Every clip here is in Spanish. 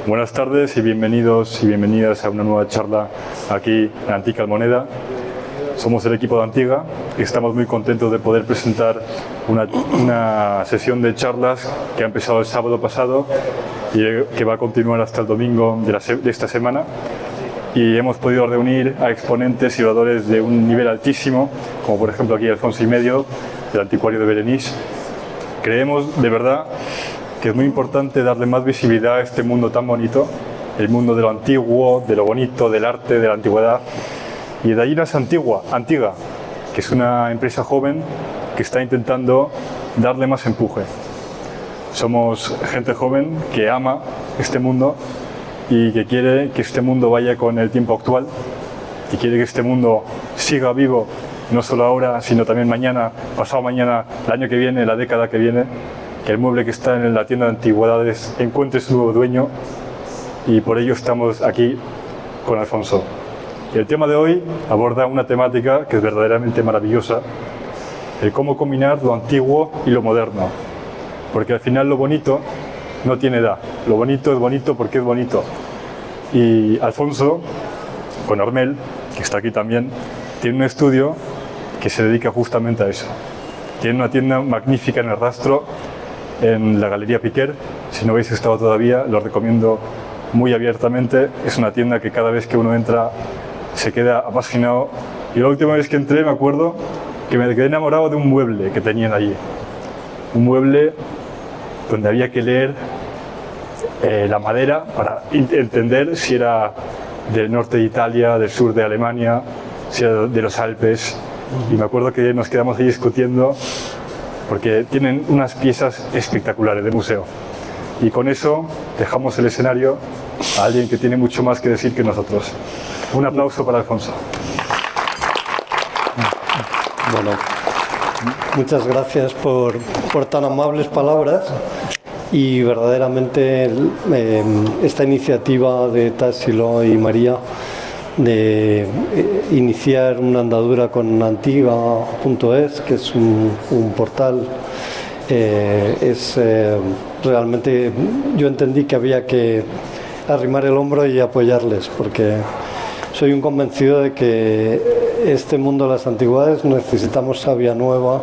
Buenas tardes y bienvenidos y bienvenidas a una nueva charla aquí en Antica Almoneda. Somos el equipo de Antiga y estamos muy contentos de poder presentar una sesión de charlas que ha empezado el sábado pasado y que va a continuar hasta el domingo de esta semana. Y hemos podido reunir a exponentes y oradores de un nivel altísimo, como por ejemplo aquí Alfonso y Medio, del Anticuario de Berenice. Creemos de verdad que es muy importante darle más visibilidad a este mundo tan bonito, el mundo de lo antiguo, de lo bonito, del arte, de la antigüedad. Y de ahí nace Antiga, que es una empresa joven que está intentando darle más empuje. Somos gente joven que ama este mundo y que quiere que este mundo vaya con el tiempo actual, que quiere que este mundo siga vivo, no solo ahora, sino también mañana, pasado mañana, el año que viene, la década que viene, que el mueble que está en la tienda de antigüedades encuentre su nuevo dueño, y por ello estamos aquí con Alfonso. Y el tema de hoy aborda una temática que es verdaderamente maravillosa, el cómo combinar lo antiguo y lo moderno, porque al final lo bonito no tiene edad, lo bonito es bonito porque es bonito. Y Alfonso, con Armel, que está aquí también, tiene un estudio que se dedica justamente a eso. Tiene una tienda magnífica en el Rastro, en la Galería Piquer. Si no habéis estado todavía, lo recomiendo muy abiertamente. Es una tienda que cada vez que uno entra se queda apasionado. Y la última vez que entré me acuerdo que me quedé enamorado de un mueble que tenían allí. Un mueble donde había que leer la madera para entender si era del norte de Italia, del sur de Alemania, si era de los Alpes. Y me acuerdo que nos quedamos ahí discutiendo porque tienen unas piezas espectaculares de museo. Y con eso dejamos el escenario a alguien que tiene mucho más que decir que nosotros. Un aplauso para Alfonso. Bueno, muchas gracias por tan amables palabras. Y verdaderamente esta iniciativa de Tassilo y María de iniciar una andadura con Antiga.es, que es un portal, realmente yo entendí que había que arrimar el hombro y apoyarles, porque soy un convencido de que este mundo de las antigüedades necesitamos savia nueva,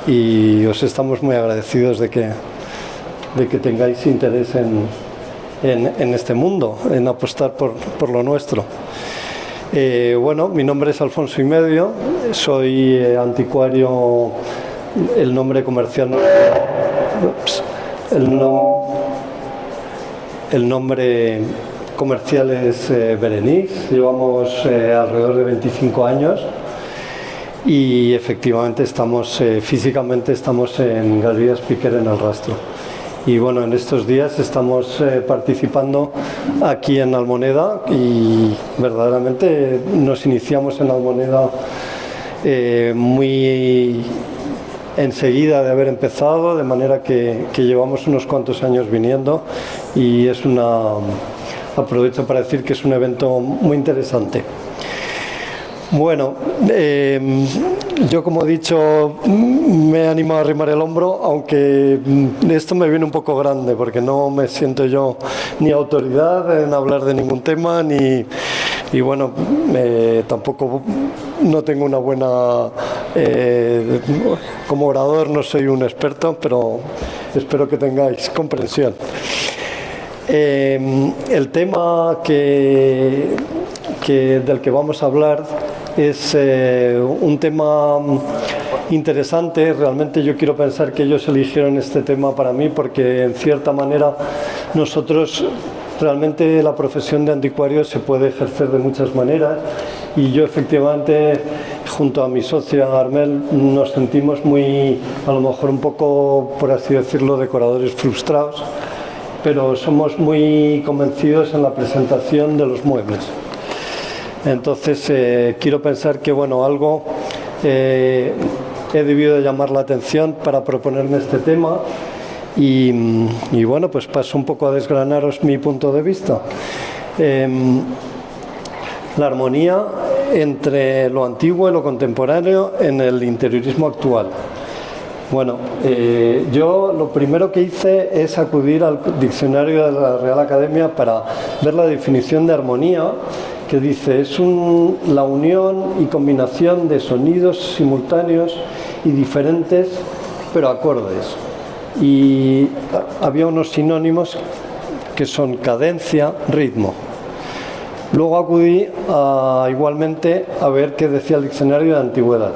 y os estamos muy agradecidos de que tengáis interés en este mundo, en apostar por lo nuestro. Bueno, mi nombre es Alfonso y Medio, soy anticuario, el nombre comercial, el nombre comercial es Berenice. Llevamos alrededor de 25 años y efectivamente físicamente estamos en Galerías Piquer en el Rastro. Y bueno, en estos días estamos participando aquí en Almoneda, y verdaderamente nos iniciamos en Almoneda muy enseguida de haber empezado, de manera que llevamos unos cuantos años viniendo, y aprovecho para decir que es un evento muy interesante. Bueno, yo, como he dicho, me he animado a arrimar el hombro, aunque esto me viene un poco grande, porque no me siento yo ni autoridad en hablar de ningún tema, y bueno, tampoco no tengo una buena... como orador no soy un experto, pero espero que tengáis comprensión. El tema del que vamos a hablar es un tema interesante. Realmente yo quiero pensar que ellos eligieron este tema para mí porque, en cierta manera, nosotros realmente la profesión de anticuario se puede ejercer de muchas maneras, y yo efectivamente, junto a mi socia Armel, nos sentimos a lo mejor un poco, por así decirlo, decoradores frustrados, pero somos muy convencidos en la presentación de los muebles. Entonces quiero pensar que algo he debido de llamar la atención para proponerme este tema, y bueno, pues paso un poco a desgranaros mi punto de vista. La armonía entre lo antiguo y lo contemporáneo en el interiorismo actual. Bueno, yo lo primero que hice es acudir al diccionario de la Real Academia para ver la definición de armonía, que dice, es la unión y combinación de sonidos simultáneos y diferentes, pero acordes. Y había unos sinónimos que son cadencia, ritmo. Luego acudí igualmente a ver qué decía el diccionario de antigüedad.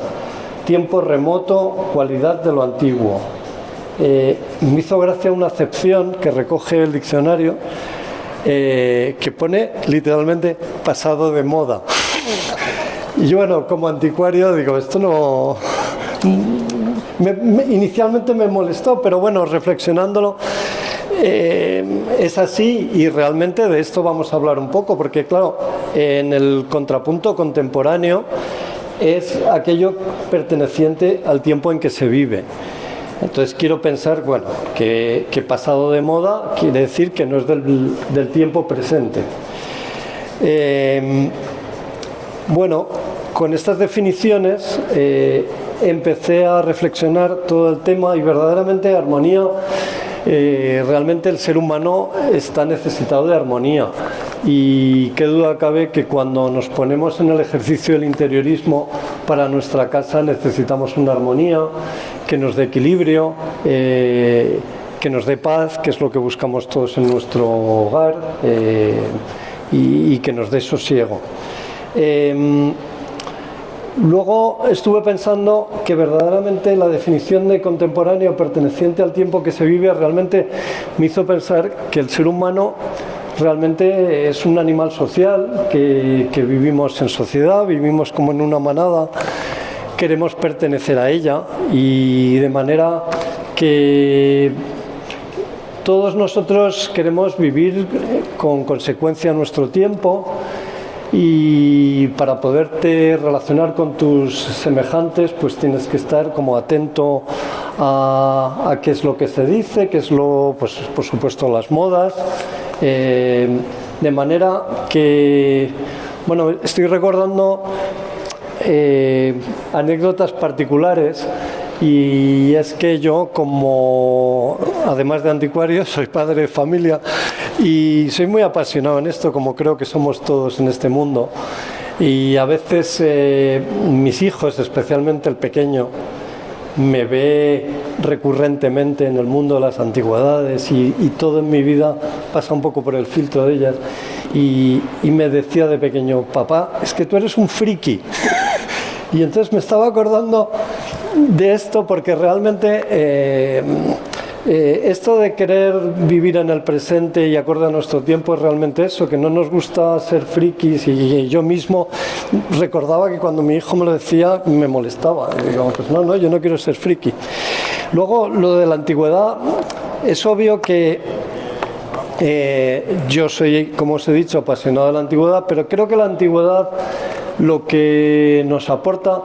Tiempo remoto, cualidad de lo antiguo. Me hizo gracia una acepción que recoge el diccionario que pone literalmente pasado de moda. Y yo, bueno, como anticuario digo, esto no... inicialmente me molestó, pero bueno, reflexionándolo, es así y realmente de esto vamos a hablar un poco, porque claro, en el contrapunto contemporáneo es aquello perteneciente al tiempo en que se vive. Entonces quiero pensar, bueno, que pasado de moda quiere decir que no es del tiempo presente. Bueno, con estas definiciones empecé a reflexionar todo el tema y verdaderamente armonía, realmente el ser humano está necesitado de armonía. Y qué duda cabe que cuando nos ponemos en el ejercicio del interiorismo para nuestra casa necesitamos una armonía que nos dé equilibrio, que nos dé paz, que es lo que buscamos todos en nuestro hogar, y que nos dé sosiego. Luego estuve pensando que verdaderamente la definición de contemporáneo perteneciente al tiempo que se vive realmente me hizo pensar que el ser humano realmente es un animal social, que vivimos en sociedad, vivimos como en una manada, queremos pertenecer a ella y de manera que todos nosotros queremos vivir con consecuencia nuestro tiempo y para poderte relacionar con tus semejantes pues tienes que estar como atento a qué es lo que se dice, qué es pues por supuesto las modas. De manera que, bueno, estoy recordando anécdotas particulares y es que yo, como además de anticuario, soy padre de familia y soy muy apasionado en esto, como creo que somos todos en este mundo. Y a veces mis hijos, especialmente el pequeño, me ve recurrentemente en el mundo de las antigüedades y todo en mi vida pasa un poco por el filtro de ellas y me decía de pequeño, papá, es que tú eres un friki. Y entonces me estaba acordando de esto porque realmente esto de querer vivir en el presente y acorde a nuestro tiempo es realmente eso, que no nos gusta ser frikis y yo mismo recordaba que cuando mi hijo me lo decía me molestaba. Y digo, pues no, yo no quiero ser friki. Luego, lo de la antigüedad, es obvio que yo soy, como os he dicho, apasionado de la antigüedad, pero creo que la antigüedad lo que nos aporta...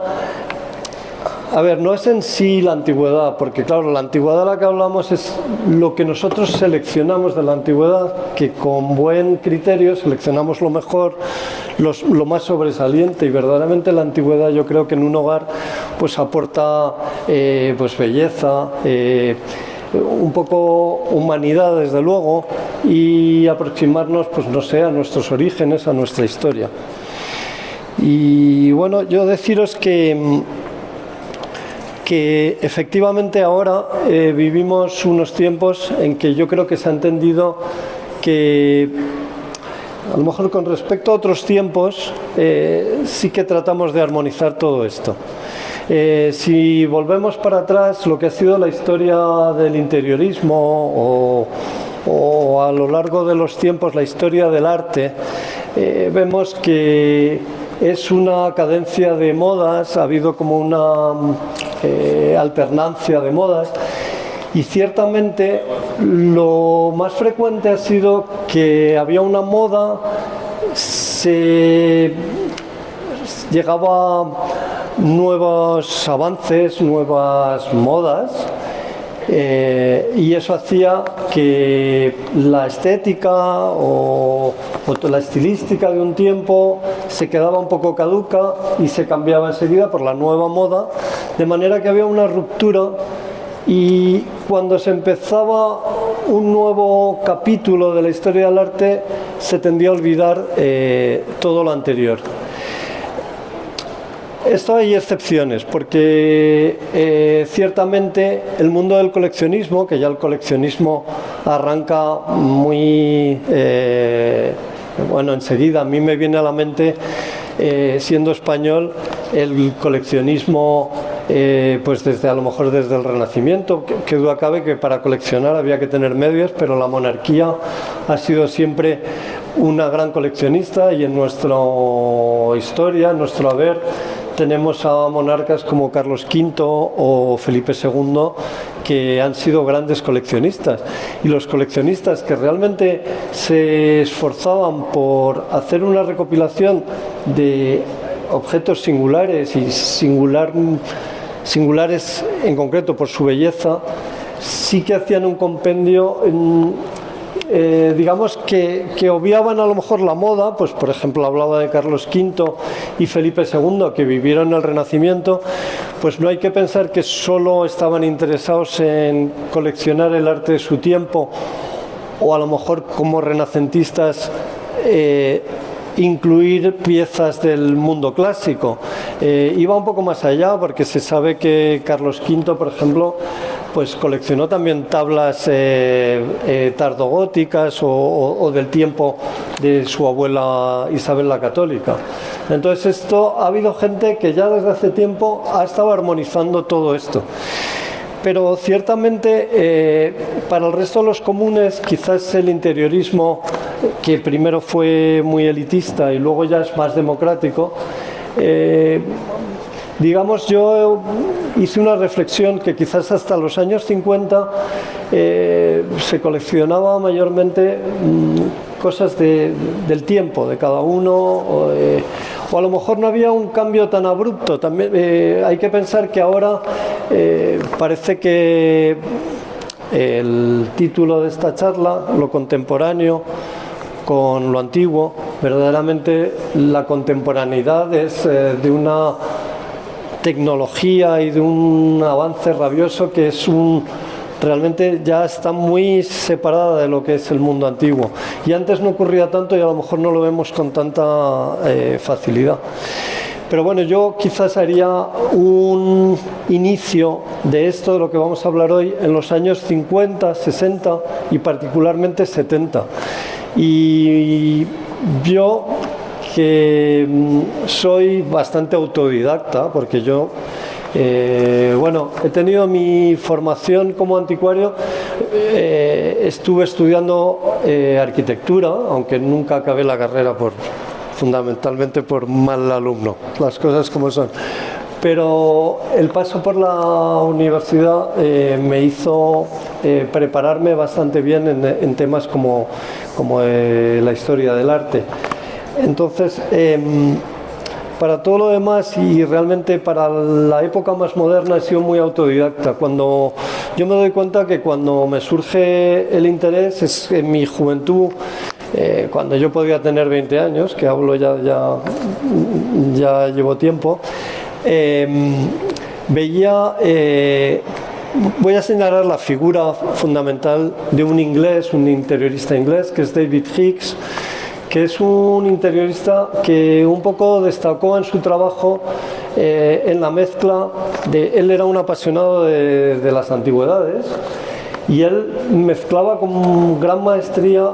A ver, no es en sí la antigüedad, porque claro, la antigüedad de la que hablamos es lo que nosotros seleccionamos de la antigüedad, que con buen criterio seleccionamos lo mejor, lo más sobresaliente, y verdaderamente la antigüedad yo creo que en un hogar pues aporta pues belleza, un poco humanidad desde luego, y aproximarnos pues no sé, a nuestros orígenes, a nuestra historia. Y bueno, yo deciros que efectivamente ahora vivimos unos tiempos en que yo creo que se ha entendido que a lo mejor con respecto a otros tiempos sí que tratamos de armonizar todo esto. Si volvemos para atrás, lo que ha sido la historia del interiorismo o a lo largo de los tiempos la historia del arte, vemos que es una cadencia de modas, ha habido como una alternancia de modas y ciertamente lo más frecuente ha sido que había una moda, se llegaba a nuevos avances, nuevas modas, y eso hacía que la estética o la estilística de un tiempo se quedaba un poco caduca y se cambiaba enseguida por la nueva moda, de manera que había una ruptura y cuando se empezaba un nuevo capítulo de la historia del arte se tendía a olvidar todo lo anterior. Esto hay excepciones, porque ciertamente el mundo del coleccionismo, que ya el coleccionismo arranca muy bueno, enseguida a mí me viene a la mente, siendo español, el coleccionismo pues desde a lo mejor desde el Renacimiento, que duda cabe que para coleccionar había que tener medios, pero la monarquía ha sido siempre una gran coleccionista, y en nuestra historia, en nuestro haber, tenemos a monarcas como Carlos V o Felipe II que han sido grandes coleccionistas, y los coleccionistas que realmente se esforzaban por hacer una recopilación de objetos singulares y singulares en concreto por su belleza, sí que hacían un compendio digamos que obviaban a lo mejor la moda, pues por ejemplo hablaba de Carlos V y Felipe II, que vivieron en el Renacimiento, pues no hay que pensar que solo estaban interesados en coleccionar el arte de su tiempo, o a lo mejor como renacentistas incluir piezas del mundo clásico. Iba un poco más allá, porque se sabe que Carlos V, por ejemplo, pues coleccionó también tablas tardogóticas o del tiempo de su abuela Isabel la Católica. Entonces esto, ha habido gente que ya desde hace tiempo ha estado armonizando todo esto. Pero ciertamente para el resto de los comunes, quizás el interiorismo, que primero fue muy elitista y luego ya es más democrático, digamos, yo hice una reflexión que quizás hasta los años 50 se coleccionaba mayormente cosas del tiempo de cada uno, o a lo mejor no había un cambio tan abrupto. También hay que pensar que ahora parece que el título de esta charla, lo contemporáneo con lo antiguo, verdaderamente la contemporaneidad es de una tecnología y de un avance rabioso que es realmente ya está muy separada de lo que es el mundo antiguo, y antes no ocurría tanto y a lo mejor no lo vemos con tanta facilidad. Pero bueno, yo quizás haría un inicio de esto, de lo que vamos a hablar hoy, en los años 50, 60 y particularmente 70. Y yo, que soy bastante autodidacta, porque yo bueno, he tenido mi formación como anticuario, estuve estudiando arquitectura, aunque nunca acabé la carrera fundamentalmente por mal alumno, las cosas como son. Pero el paso por la universidad me hizo prepararme bastante bien en temas como la historia del arte. Entonces, para todo lo demás y realmente para la época más moderna he sido muy autodidacta. Cuando yo me doy cuenta que cuando me surge el interés es en mi juventud, cuando yo podía tener 20 años, que hablo ya llevo tiempo, veía, voy a señalar la figura fundamental de un inglés, un interiorista inglés, que es David Hicks, que es un interiorista que un poco destacó en su trabajo en la mezcla él era un apasionado de las antigüedades, y él mezclaba con gran maestría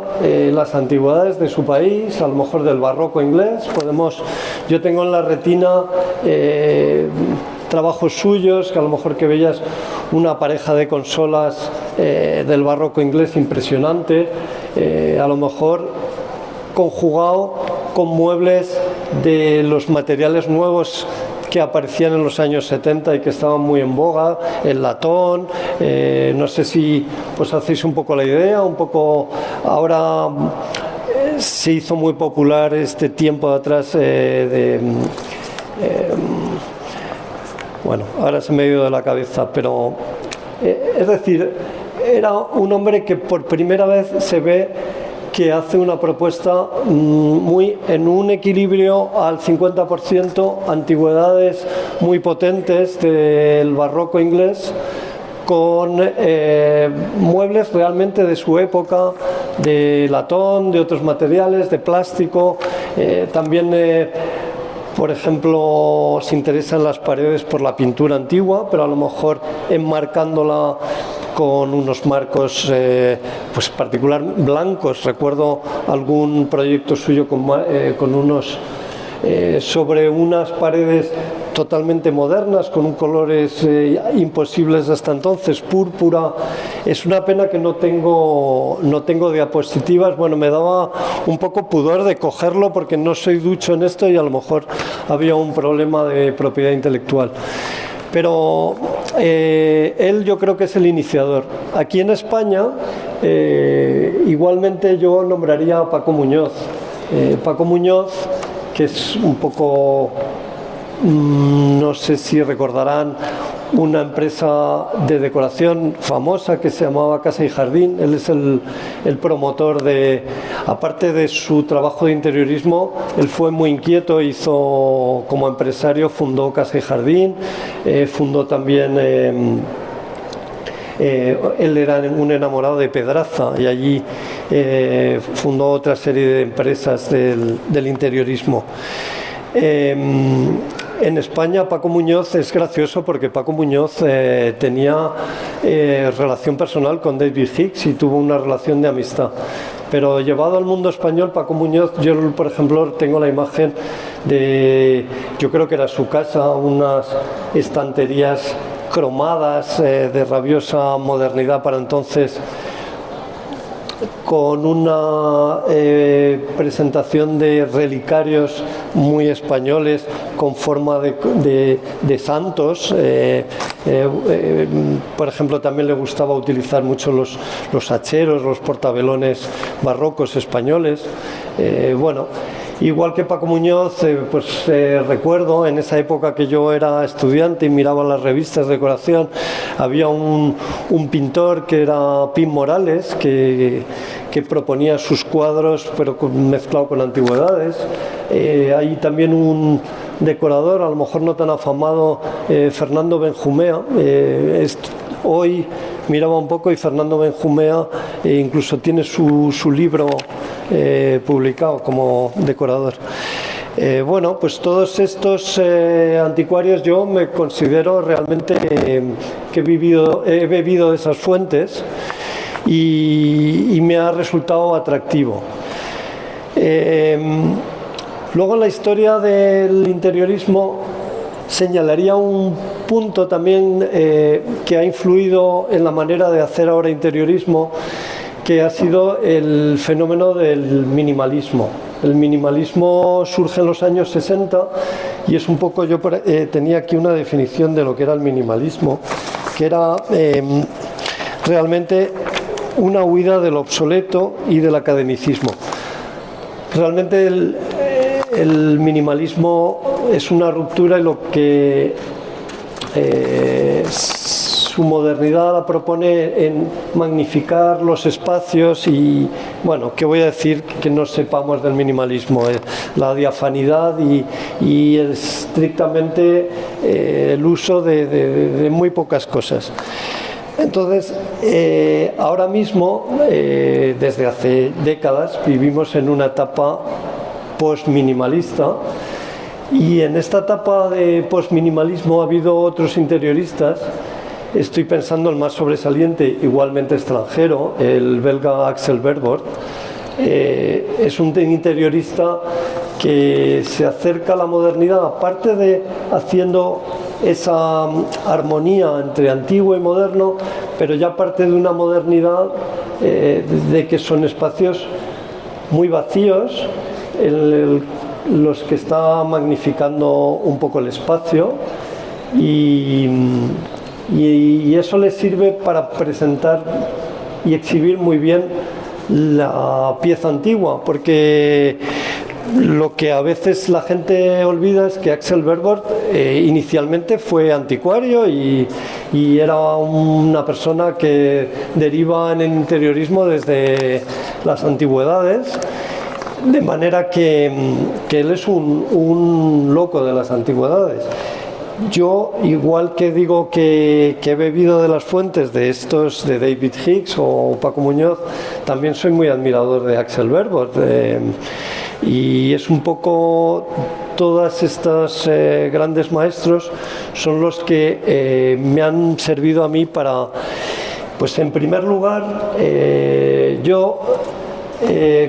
las antigüedades de su país, a lo mejor del barroco inglés. Yo tengo en la retina trabajos suyos, que a lo mejor que veías una pareja de consolas del barroco inglés impresionante, a lo mejor conjugado con muebles de los materiales nuevos que aparecían en los años 70 y que estaban muy en boga, el latón, no sé si os hacéis un poco la idea, un poco ahora se hizo muy popular este tiempo de atrás bueno, ahora se me ha ido de la cabeza, pero es decir, era un hombre que por primera vez se ve que hace una propuesta muy en un equilibrio al 50%, antigüedades muy potentes del barroco inglés con muebles realmente de su época, de latón, de otros materiales, de plástico. También, por ejemplo, se interesan las paredes por la pintura antigua, pero a lo mejor enmarcándola con unos marcos pues particular blancos. Recuerdo algún proyecto suyo con unos sobre unas paredes totalmente modernas, con colores imposibles hasta entonces, púrpura. Es una pena que no tengo diapositivas. Bueno, me daba un poco pudor de cogerlo porque no soy ducho en esto y a lo mejor había un problema de propiedad intelectual. Pero él yo creo que es el iniciador. Aquí en España, igualmente yo nombraría a Paco Muñoz. Paco Muñoz, que es un poco, no sé si recordarán, una empresa de decoración famosa que se llamaba Casa y Jardín. Él es el promotor de, aparte de su trabajo de interiorismo, él fue muy inquieto, hizo como empresario, fundó Casa y Jardín, fundó también, él era un enamorado de Pedraza y allí fundó otra serie de empresas del interiorismo. En España Paco Muñoz es gracioso porque Paco Muñoz tenía relación personal con David Hicks y tuvo una relación de amistad. Pero llevado al mundo español, Paco Muñoz, yo por ejemplo tengo la imagen de, yo creo que era su casa, unas estanterías cromadas de rabiosa modernidad para entonces, con una presentación de relicarios muy españoles con forma de santos. Por ejemplo, también le gustaba utilizar mucho los hacheros, los portavelones barrocos españoles. Bueno, igual que Paco Muñoz, recuerdo en esa época que yo era estudiante y miraba las revistas de decoración, había un pintor que era Pim Morales, que proponía sus cuadros pero mezclado con antigüedades. Hay también un decorador, a lo mejor no tan afamado, Fernando Benjumea. Hoy miraba un poco y Fernando Benjumea incluso tiene su libro publicado como decorador. Bueno, pues todos estos anticuarios yo me considero realmente que he bebido de esas fuentes y me ha resultado atractivo. Luego en la historia del interiorismo señalaría un punto también que ha influido en la manera de hacer ahora interiorismo, que ha sido el fenómeno del minimalismo. El minimalismo surge en los años 60 y es un poco, yo tenía aquí una definición de lo que era el minimalismo, que era realmente una huida del obsoleto y del academicismo. Realmente el minimalismo es una ruptura y lo que su modernidad la propone en magnificar los espacios y, bueno, ¿qué voy a decir que no sepamos del minimalismo? La diafanidad y estrictamente el uso de muy pocas cosas. Entonces, ahora mismo, desde hace décadas, vivimos en una etapa post-minimalista y en esta etapa de post-minimalismo ha habido otros interioristas. Estoy pensando el más sobresaliente, igualmente extranjero, el belga Axel Vervoort. Es un interiorista que se acerca a la modernidad, aparte de haciendo esa armonía entre antiguo y moderno, pero ya parte de una modernidad de que son espacios muy vacíos, los que está magnificando un poco el espacio y eso les sirve para presentar y exhibir muy bien la pieza antigua, porque lo que a veces la gente olvida es que Axel Vervoort inicialmente fue anticuario y era una persona que deriva en el interiorismo desde las antigüedades, de manera que él es un loco de las antigüedades. yo, igual que digo que he bebido de las fuentes de estos, de David Hicks o Paco Muñoz, también soy muy admirador de Axel Vervoort. Y es un poco, todas estas grandes maestros son los que me han servido a mí para, pues en primer lugar, yo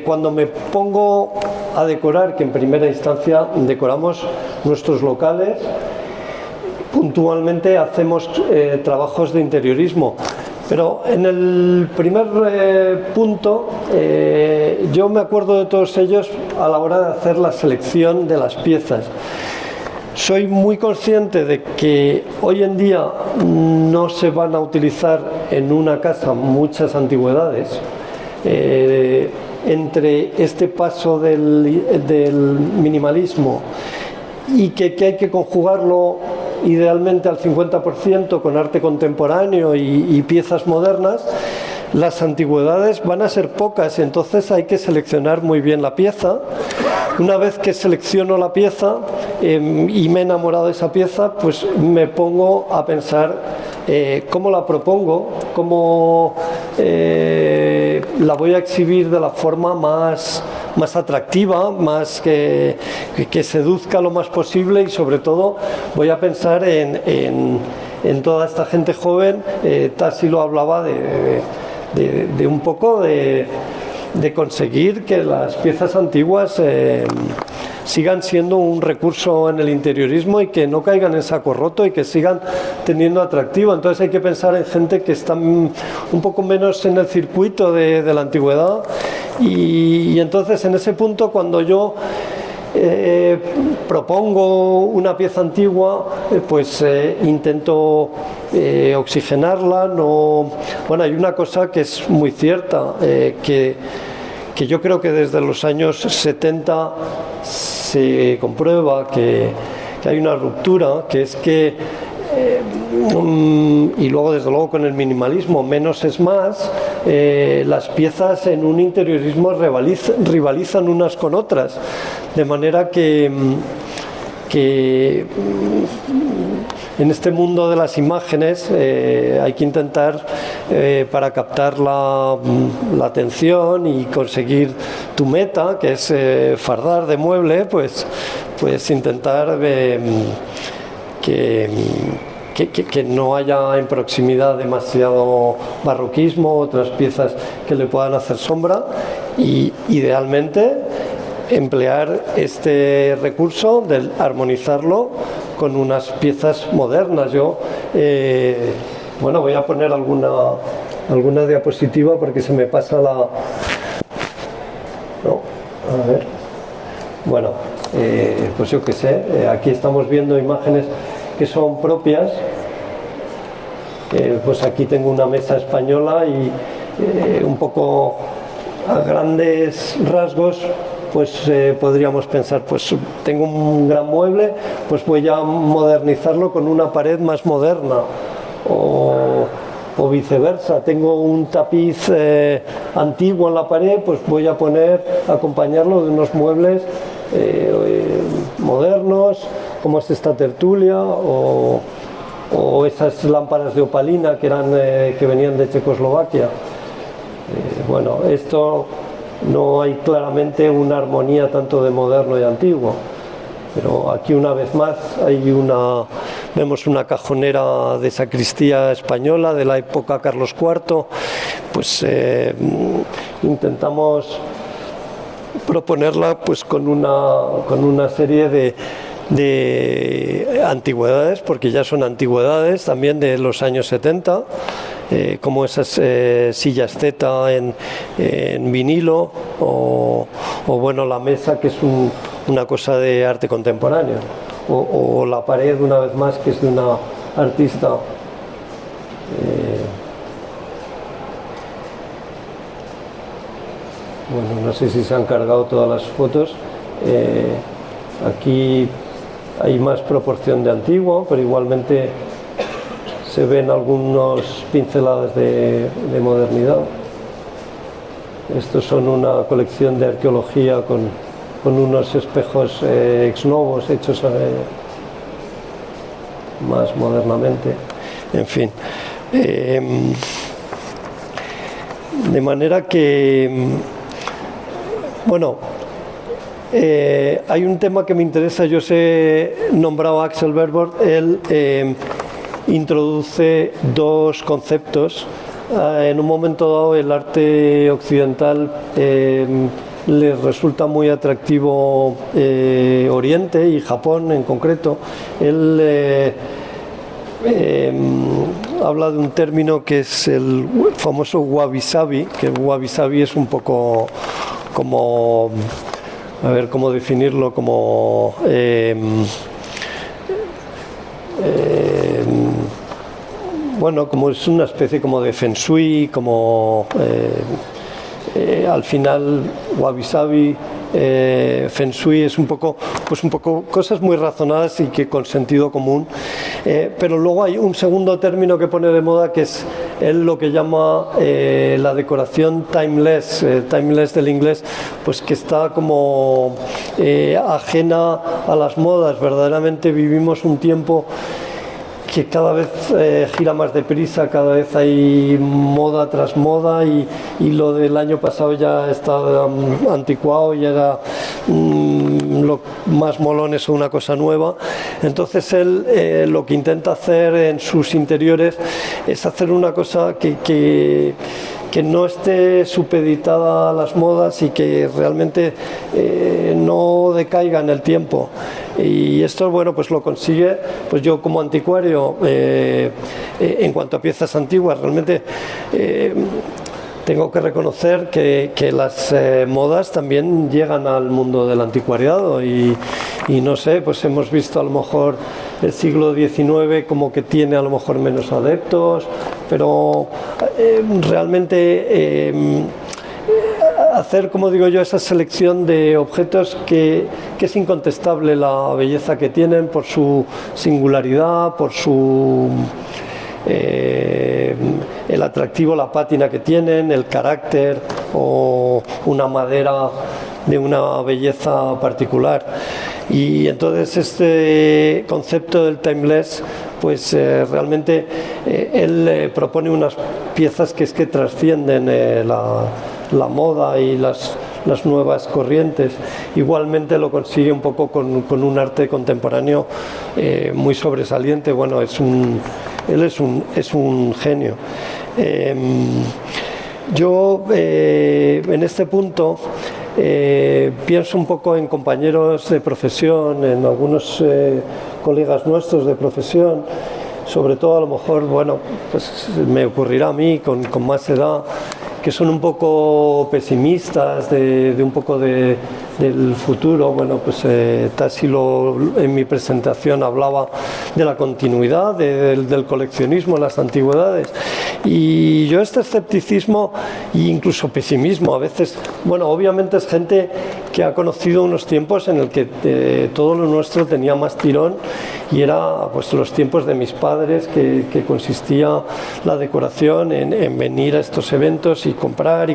cuando me pongo a decorar, que en primera instancia decoramos nuestros locales, puntualmente hacemos trabajos de interiorismo, pero en el primer punto yo me acuerdo de todos ellos a la hora de hacer la selección de las piezas. Soy muy consciente de que hoy en día no se van a utilizar en una casa muchas antigüedades. Entre este paso del minimalismo y que hay que conjugarlo idealmente al 50% con arte contemporáneo y piezas modernas, las antigüedades van a ser pocas, entonces hay que seleccionar muy bien la pieza. Una vez que selecciono la pieza y me he enamorado de esa pieza, pues me pongo a pensar cómo la propongo, cómo la voy a exhibir de la forma más atractiva, más que seduzca lo más posible, y sobre todo voy a pensar en toda esta gente joven. Tassi lo hablaba de un poco de conseguir que las piezas antiguas sigan siendo un recurso en el interiorismo y que no caigan en saco roto y que sigan teniendo atractivo. Entonces hay que pensar en gente que está un poco menos en el circuito de la antigüedad, y entonces en ese punto, cuando yo propongo una pieza antigua, pues intento oxigenarla. Bueno, hay una cosa que es muy cierta, que yo creo que desde los años 70 se comprueba que hay una ruptura, que es que y luego desde luego con el minimalismo, menos es más. Las piezas en un interiorismo rivalizan unas con otras, de manera que en este mundo de las imágenes hay que intentar, para captar la atención y conseguir tu meta, que es fardar de mueble, pues intentar que no haya en proximidad demasiado barroquismo, otras piezas que le puedan hacer sombra, y idealmente emplear este recurso de armonizarlo con unas piezas modernas. Yo bueno, voy a poner alguna diapositiva porque se me pasa la... No, a ver. Bueno, pues yo qué sé, aquí estamos viendo imágenes que son propias. Pues aquí tengo una mesa española y un poco a grandes rasgos, pues podríamos pensar, pues tengo un gran mueble, pues voy a modernizarlo con una pared más moderna, o viceversa. Tengo un tapiz antiguo en la pared, pues voy a acompañarlo de unos muebles modernos, como es esta tertulia, o esas lámparas de opalina que venían de Checoslovaquia. Bueno, esto no hay claramente una armonía tanto de moderno y antiguo, pero aquí una vez más vemos una cajonera de sacristía española de la época Carlos IV. Pues intentamos proponerla pues con una serie de antigüedades, porque ya son antigüedades también de los años 70, como esas sillas Z en vinilo, o bueno, la mesa, que es una cosa de arte contemporáneo, o la pared, una vez más, que es de una artista. Bueno, no sé si se han cargado todas las fotos. Aquí hay más proporción de antiguo, pero igualmente se ven algunas pinceladas de modernidad. Estos son una colección de arqueología con unos espejos ex novos hechos más modernamente, en fin. De manera que, bueno, hay un tema que me interesa. Yo os he nombrado a Axel Vervoordt. Él introduce dos conceptos. En un momento dado el arte occidental le resulta muy atractivo Oriente y Japón en concreto. Él habla de un término que es el famoso wabi-sabi, que el wabi-sabi es un poco como, a ver cómo definirlo, como bueno, como es una especie como de feng shui, como al final wabi-sabi, feng shui es un poco cosas muy razonadas y que con sentido común, pero luego hay un segundo término que pone de moda, que es él lo que llama la decoración timeless, timeless del inglés, pues que está como ajena a las modas. Verdaderamente vivimos un tiempo que cada vez gira más deprisa, cada vez hay moda tras moda, y lo del año pasado ya está anticuado, ya era lo más molón es una cosa nueva. Entonces él lo que intenta hacer en sus interiores es hacer una cosa que no esté supeditada a las modas y que realmente no decaiga en el tiempo. Y esto, bueno, pues lo consigue, pues yo como anticuario, en cuanto a piezas antiguas, realmente tengo que reconocer que las modas también llegan al mundo del anticuariado y no sé, pues hemos visto a lo mejor el siglo XIX como que tiene a lo mejor menos adeptos, pero realmente hacer, como digo yo, esa selección de objetos que es incontestable la belleza que tienen por su singularidad, por su el atractivo, la pátina que tienen, el carácter o una madera de una belleza particular. Y entonces este concepto del timeless, pues realmente él propone unas piezas que trascienden la moda y las nuevas corrientes. Igualmente lo consigue un poco con un arte contemporáneo muy sobresaliente. Bueno, él es un genio. Yo en este punto pienso un poco en compañeros de profesión, en algunos colegas nuestros de profesión, sobre todo a lo mejor, bueno, pues me ocurrirá a mí con más edad, que son un poco pesimistas de un poco del futuro. Bueno, pues Tassilo en mi presentación hablaba de la continuidad del coleccionismo en las antigüedades, y yo este escepticismo e incluso pesimismo a veces, bueno, obviamente es gente que ha conocido unos tiempos en el que todo lo nuestro tenía más tirón, y era pues los tiempos de mis padres, que consistía la decoración en venir a estos eventos y comprar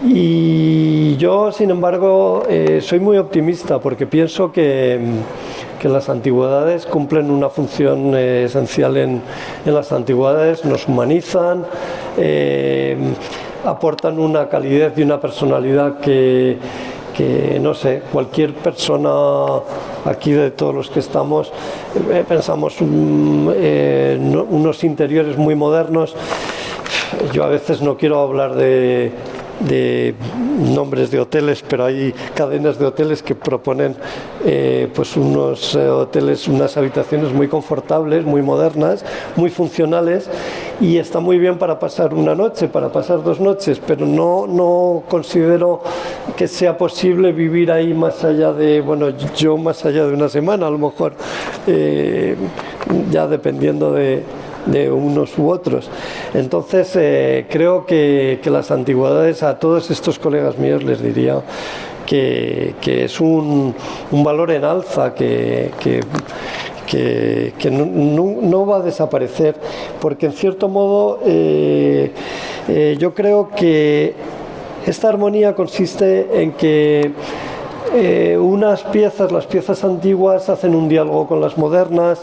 y yo, sin embargo, soy muy optimista, porque pienso que las antigüedades cumplen una función esencial en las antigüedades. Nos humanizan, aportan una calidez y una personalidad que no sé, cualquier persona aquí de todos los que estamos pensamos unos interiores muy modernos. Yo a veces no quiero hablar de nombres de hoteles, pero hay cadenas de hoteles que proponen pues unos hoteles, unas habitaciones muy confortables, muy modernas, muy funcionales, y está muy bien para pasar una noche, para pasar 2 noches, pero no considero que sea posible vivir ahí más allá de, bueno, yo más allá de una semana a lo mejor, ya dependiendo de unos u otros. Entonces creo que las antigüedades, a todos estos colegas míos les diría que es un valor en alza, que no va a desaparecer, porque en cierto modo yo creo que esta armonía consiste en que unas piezas, las piezas antiguas hacen un diálogo con las modernas,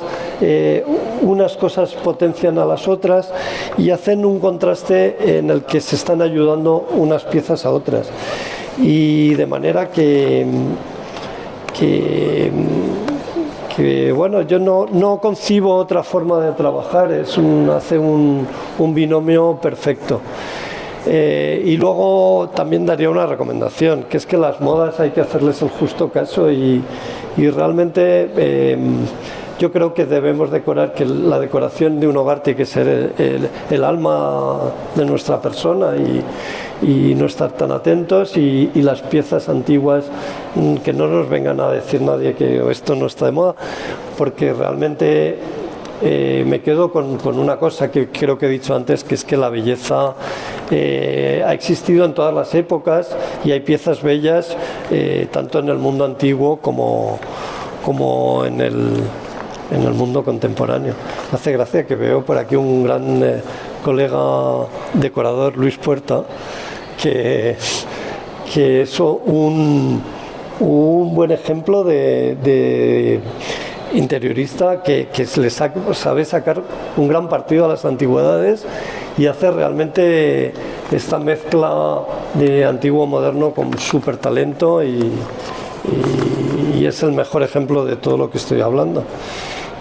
unas cosas potencian a las otras y hacen un contraste en el que se están ayudando unas piezas a otras. Y de manera que bueno, yo no concibo otra forma de trabajar, hace un binomio perfecto. Y luego también daría una recomendación, que es que las modas hay que hacerles el justo caso y realmente yo creo que debemos decorar, que la decoración de un hogar tiene que ser el alma de nuestra persona y no estar tan atentos y las piezas antiguas, que no nos vengan a decir nadie que esto no está de moda, porque realmente me quedo con una cosa que creo que he dicho antes, que es que la belleza ha existido en todas las épocas y hay piezas bellas tanto en el mundo antiguo como en el mundo contemporáneo. Me hace gracia que veo por aquí un gran colega decorador, Luis Puerta, que es un buen ejemplo de interiorista que sabe sacar un gran partido a las antigüedades y hace realmente esta mezcla de antiguo moderno con súper talento y es el mejor ejemplo de todo lo que estoy hablando.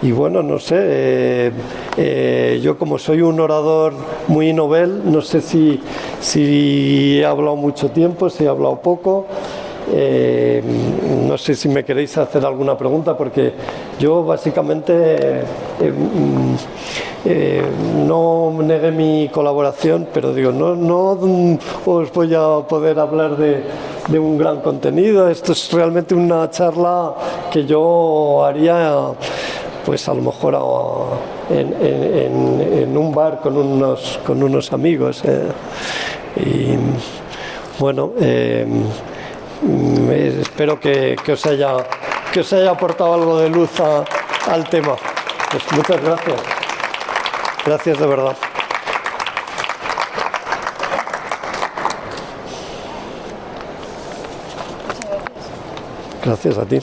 Y bueno, no sé, yo como soy un orador muy novel, no sé si he hablado mucho tiempo, si he hablado poco. No sé si me queréis hacer alguna pregunta, porque yo básicamente no negué mi colaboración, pero digo, no os voy a poder hablar de un gran contenido. Esto es realmente una charla que yo haría, pues a lo mejor en un bar con unos amigos. Y bueno, espero que os haya aportado algo de luz al tema. Pues muchas gracias. Gracias de verdad. Gracias a ti.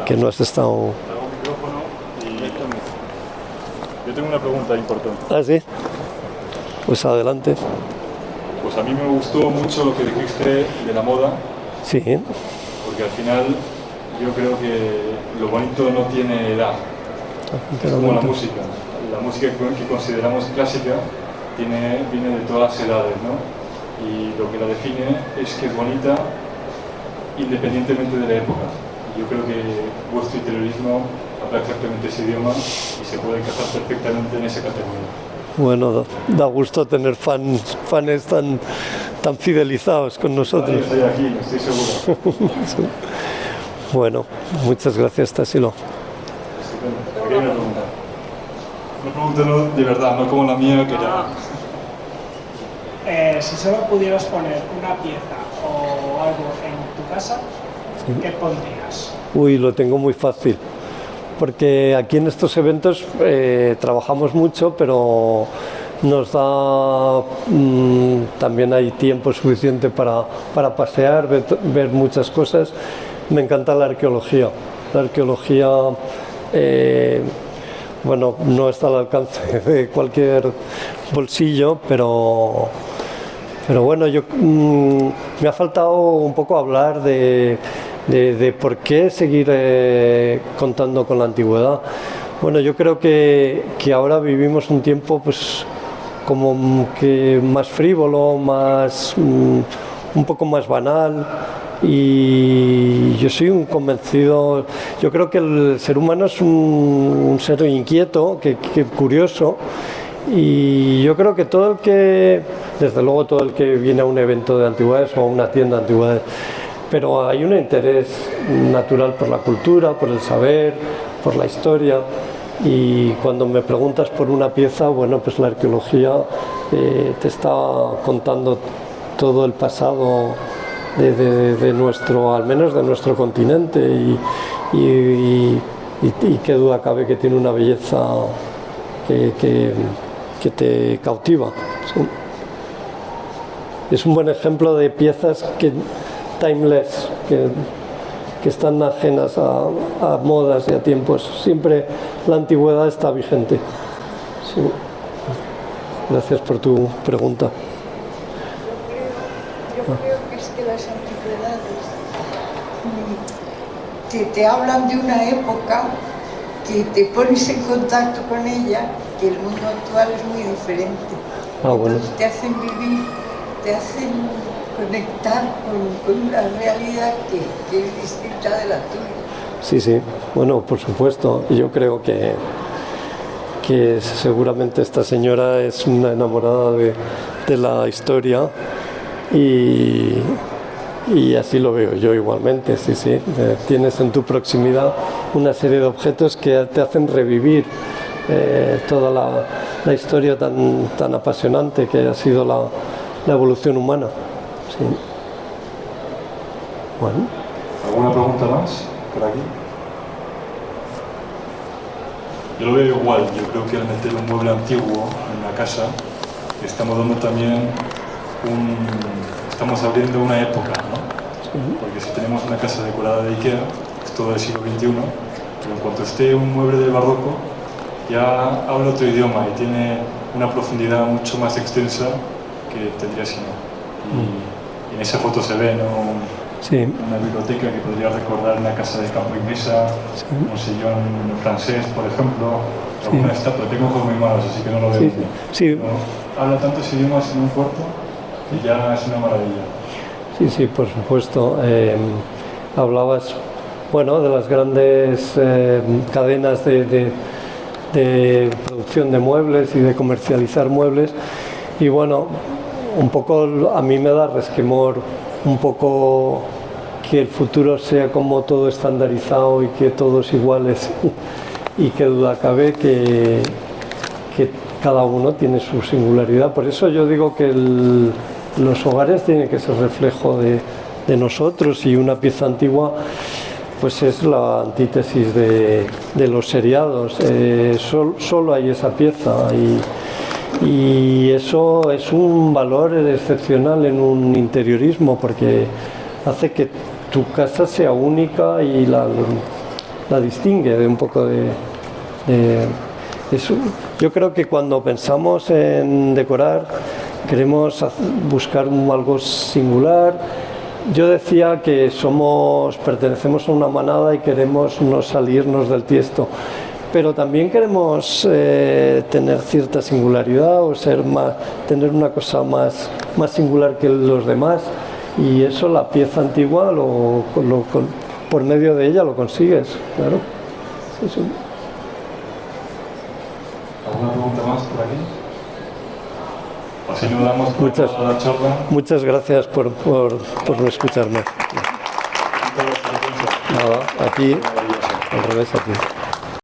Que no has estado. Yo tengo una pregunta importante. ¿Ah, sí? Pues adelante. Pues a mí me gustó mucho lo que dijiste de la moda. Sí. Porque al final yo creo que lo bonito no tiene edad. Es como la música. La música que consideramos clásica viene de todas las edades, ¿no? Y lo que la define es que es bonita independientemente de la época. Yo creo que vuestro interiorismo habla exactamente ese idioma y se puede encajar perfectamente en esa categoría. Bueno, da gusto tener fans tan fidelizados con nosotros. Yo estoy aquí, estoy seguro. Sí. Bueno, muchas gracias, Tassilo. Estupendo. Quería una pregunta. Una pregunta de verdad, no como la mía, que ya... Si solo pudieras poner una pieza o algo en tu casa, sí, ¿qué pondrías? Uy, lo tengo muy fácil. Porque aquí en estos eventos trabajamos mucho, pero nos da también hay tiempo suficiente para pasear, ver muchas cosas. Me encanta la arqueología. La arqueología, bueno, no está al alcance de cualquier bolsillo, pero bueno, me ha faltado un poco hablar de por qué seguir contando con la antigüedad. Bueno, yo creo que ahora vivimos un tiempo pues como que más frívolo, un poco más banal, y yo soy un convencido. Yo creo que el ser humano es un ser inquieto, que curioso, y yo creo que desde luego todo el que viene a un evento de antigüedades o a una tienda de antigüedades, pero hay un interés natural por la cultura, por el saber, por la historia. Y cuando me preguntas por una pieza, bueno, pues la arqueología te está contando todo el pasado de nuestro, al menos de nuestro continente, y qué duda cabe que tiene una belleza que te cautiva. Sí. Es un buen ejemplo de piezas timeless, que están ajenas a modas y a tiempos. Siempre la antigüedad está vigente. Sí. Gracias por tu pregunta. Yo creo que es que las antigüedades te hablan de una época que te pones en contacto con ella, que el mundo actual es muy diferente. Bueno. Entonces te hacen vivir, te hacen conectar con una realidad que es distinta de la tuya. Sí, sí, bueno, por supuesto. Yo creo que seguramente esta señora es una enamorada de la historia y así lo veo yo igualmente, sí, sí. Tienes en tu proximidad una serie de objetos que te hacen revivir toda la historia tan apasionante que ha sido la evolución humana. Sí. Bueno. ¿Alguna pregunta más por aquí? Yo lo veo igual. Yo creo que al meter un mueble antiguo en la casa estamos dando también estamos abriendo una época, ¿no? Sí. Porque si tenemos una casa decorada de Ikea, es todo del siglo XXI, pero en cuanto esté un mueble del barroco, ya habla otro idioma y tiene una profundidad mucho más extensa que tendría si no. Y en esa foto se ve, ¿no? Sí. Una biblioteca que podría recordar una casa de campo inglesa, sí. Un sillón francés, por ejemplo, sí. Alguna estatua. Tengo ojos muy malos, así que no lo veo. Sí. Sí. Habla tantos idiomas en un cuarto y ya es una maravilla. Sí, sí, por supuesto. Hablabas, bueno, de las grandes cadenas de producción de muebles y de comercializar muebles. Y bueno, un poco a mí me da resquemor un poco que el futuro sea como todo estandarizado y que todos iguales y que duda cabe que cada uno tiene su singularidad. Por eso yo digo que los hogares tienen que ser reflejo de nosotros y una pieza antigua pues es la antítesis de los seriados. Solo hay esa pieza y eso es un valor excepcional en un interiorismo porque hace que tu casa sea única y la distingue de un poco de eso. Yo creo que cuando pensamos en decorar queremos buscar algo singular. Yo decía que pertenecemos a una manada y queremos no salirnos del tiesto. Pero también queremos tener cierta singularidad o tener una cosa más singular que los demás y eso la pieza antigua por medio de ella lo consigues, claro. Sí, sí. ¿Alguna pregunta más por aquí? Así nos damos por la charla. Muchas gracias por escucharme. Nada, a ti, al revés a ti.